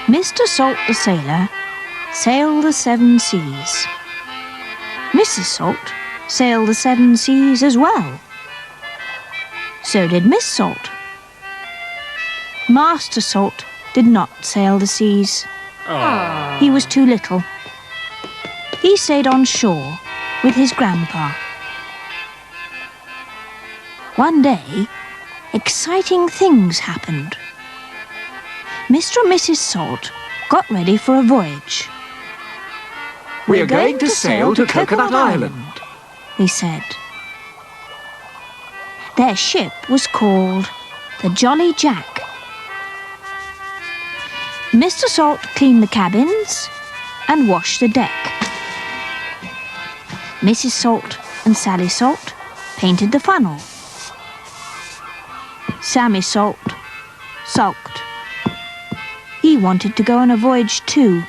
Mr. Salt the sailor sailed the 7 seas. Mrs. Salt sailed the 7 seas as well. So did Miss Salt. Master Salt did not sail the seas. Aww. He was too little. He stayed on shore with his grandpa. One day, exciting things happened. Mr. and Mrs. Salt got ready for a voyage. We're going to sail to Coconut Island, they said. Their ship was called the Jolly Jack. Mr. Salt cleaned the cabins and washed the deck. Mrs. Salt and Sally Salt painted the funnel. Sammy Salt sulked. He wanted to go on a voyage too.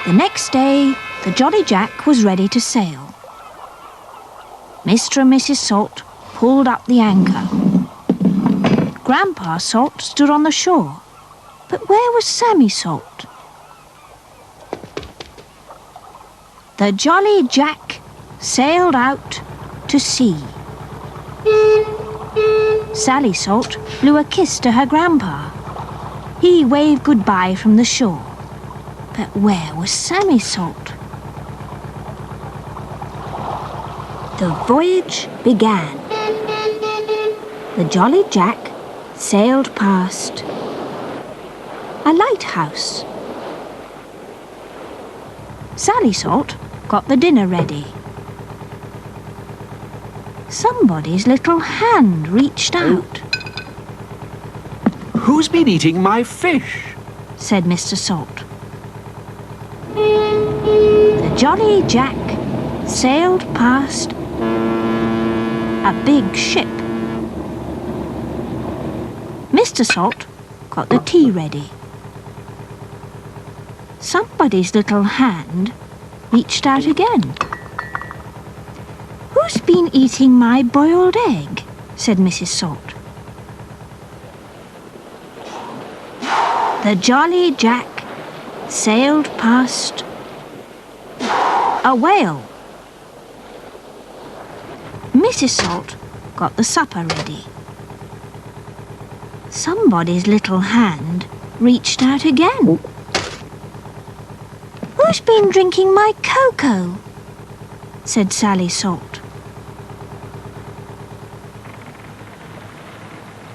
The next day, the Jolly Jack was ready to sail. Mr. and Mrs. Salt pulled up the anchor. Grandpa Salt stood on the shore. But where was Sammy Salt? The Jolly Jack sailed out to sea. Sally Salt blew a kiss to her grandpa. He waved goodbye from the shore. But where was Sammy Salt? The voyage began. The Jolly Jack sailed past a lighthouse. Sally Salt got the dinner ready. Somebody's little hand reached out. Who's been eating my fish? Said Mr. Salt. The Jolly Jack sailed past a big ship. Mr. Salt got the tea ready. Somebody's little hand reached out again. Who's been eating my boiled egg? Said Mrs. Salt. The Jolly Jack sailed past a whale. Mrs. Salt got the supper ready. Somebody's little hand reached out again. Who's been drinking my cocoa? Said Sally Salt.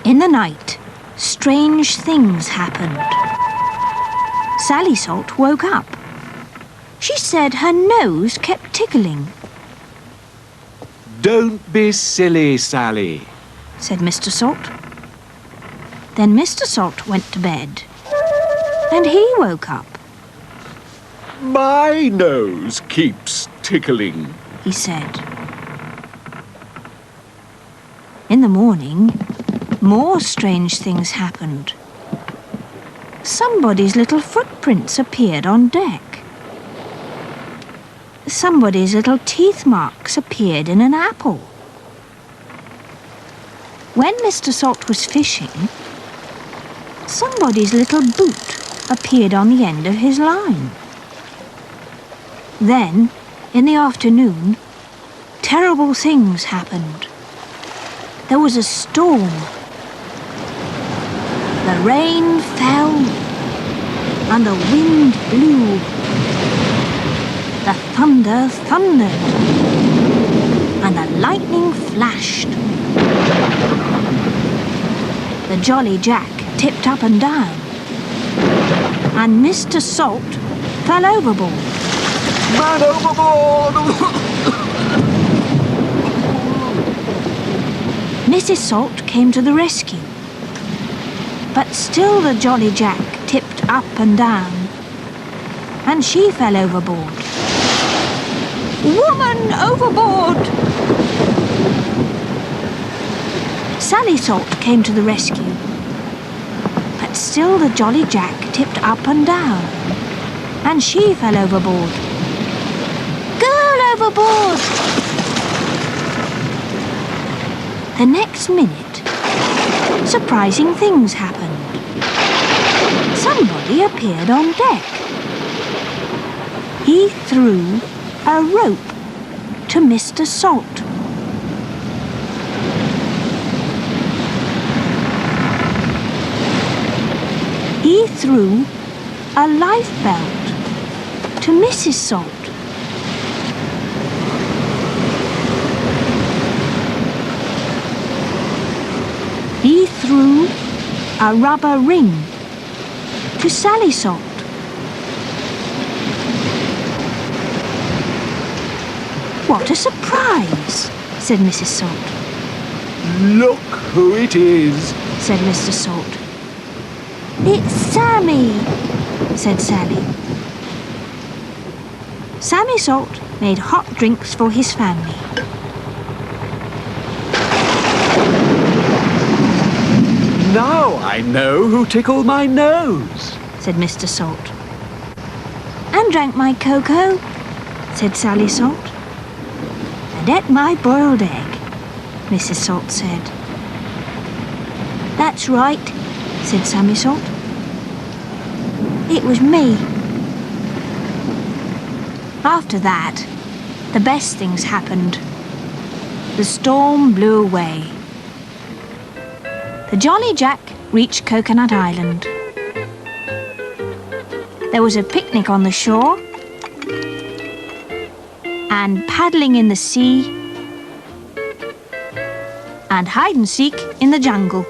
In the night, strange things happened. Sally Salt woke up. She said her nose kept tickling. Don't be silly, Sally, said Mr. Salt. Then Mr. Salt went to bed. And he woke up. My nose keeps tickling, he said. In the morning, more strange things happened. Somebody's little footprints appeared on deck. Somebody's little teeth marks appeared in an apple. When Mr. Salt was fishing, somebody's little boot appeared on the end of his line. Then, in the afternoon, terrible things happened. There was a storm. The rain fell and the wind blew. The thunder thundered and the lightning flashed. The Jolly Jack tipped up and down and Mr. Salt fell overboard. Man overboard! Mrs. Salt came to the rescue. But still the Jolly Jack tipped up and down, and she fell overboard. Woman overboard! Sally Salt came to the rescue. But still the Jolly Jack tipped up and down, and she fell overboard. Girl overboard! The next minute, surprising things happened. Sally appeared on deck. He threw a rope to Mr. Salt. He threw a lifebelt to Mrs. Salt. He threw a rubber ring to Sally Salt. What a surprise, said Mrs. Salt. Look who it is, Said Mr. Salt. It's Sammy, said Sally. Sammy Salt made hot drinks for his family. Now I know who tickled my nose, said Mr. Salt. And drank my cocoa, said Sally Salt. And ate my boiled egg, Mrs. Salt said. That's right, said Sammy Salt. It was me. After that, the best things happened. The storm blew away. The Jolly Jack reached Coconut Island. There was a picnic on the shore, and paddling in the sea, and hide and seek in the jungle.